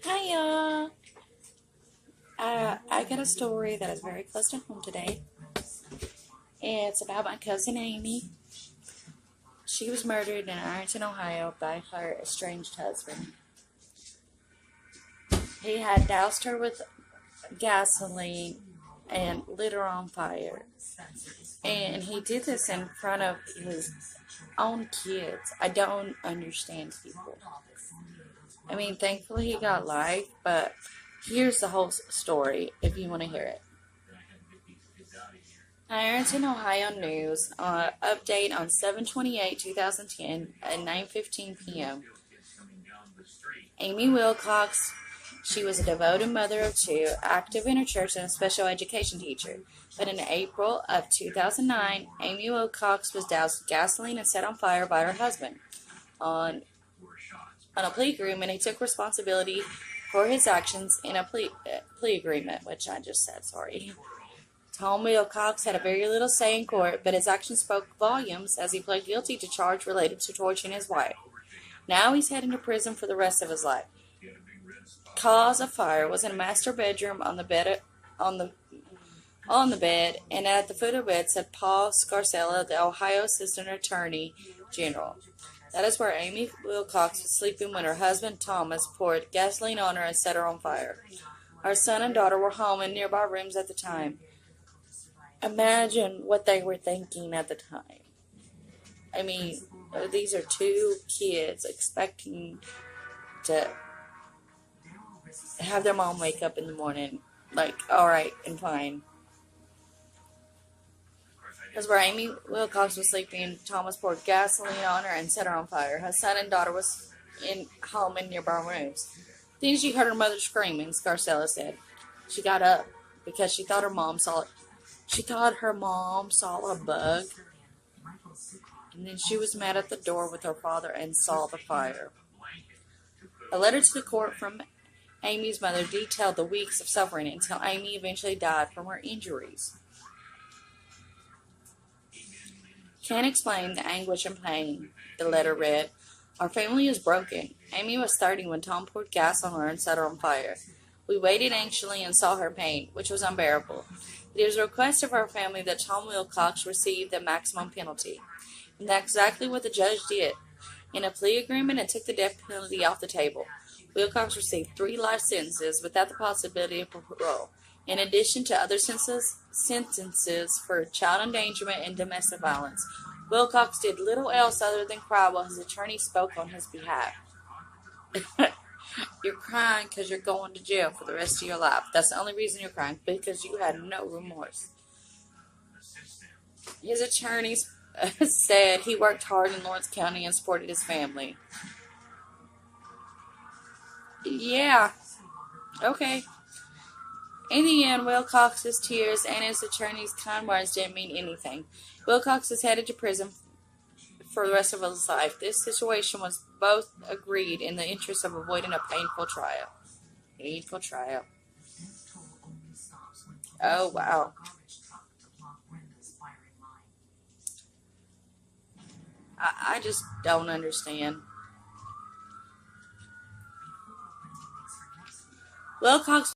Hiya! I got a story that is very close to home today. It's about my cousin Amy. She was murdered in Ironton, Ohio by her estranged husband. He had doused her with gasoline and lit her on fire. And he did this in front of his own kids. I don't understand people. I mean, thankfully he got life, but here's the whole story if you want to hear it. Ironton, Ohio News update on 7/28/2010 at 9:15 p.m. Amy Wilcox, she was a devoted mother of two, active in her church, and a special education teacher. But in April of 2009, Amy Wilcox was doused with gasoline and set on fire by her husband. On a plea agreement, he took responsibility for his actions in a plea agreement, which I just said, sorry. Tom Wilcox had a very little say in court, but his actions spoke volumes as he pled guilty to charge related to torturing his wife. Now he's heading to prison for the rest of his life. Cause of fire was in a master bedroom on the bed, and at the foot of the bed said Paul Scarsella, the Ohio Assistant Attorney General. That is where Amy Wilcox was sleeping when her husband Thomas poured gasoline on her and set her on fire. Her son and daughter were home in nearby rooms at the time. Imagine what they were thinking at the time. I mean, these are two kids expecting to have their mom wake up in the morning, like, alright and fine. That's where Amy Wilcox was sleeping. Thomas poured gasoline on her and set her on fire. Her son and daughter was home in nearby rooms. Then she heard her mother screaming, Scarsella said. She got up because she thought her mom saw a bug. And then she was met at the door with her father and saw the fire. A letter to the court from Amy's mother detailed the weeks of suffering until Amy eventually died from her injuries. Can't explain the anguish and pain, the letter read. Our family is broken. Amy was 30 when Tom poured gas on her and set her on fire. We waited anxiously and saw her pain, which was unbearable. It is a request of our family that Tom Wilcox receive the maximum penalty. And that's exactly what the judge did. In a plea agreement, it took the death penalty off the table. Wilcox received 3 life sentences without the possibility of parole, in addition to other sentences for child endangerment and domestic violence. Wilcox did little else other than cry while his attorney spoke on his behalf. You're crying because you're going to jail for the rest of your life. That's the only reason you're crying, because you had no remorse. His attorneys said he worked hard in Lawrence County and supported his family. Yeah. Okay. In the end, Wilcox's tears and his attorney's kind words didn't mean anything. Wilcox is headed to prison for the rest of his life. This situation was both agreed in the interest of avoiding a painful trial. Painful trial. Oh, wow. I just don't understand. Wilcox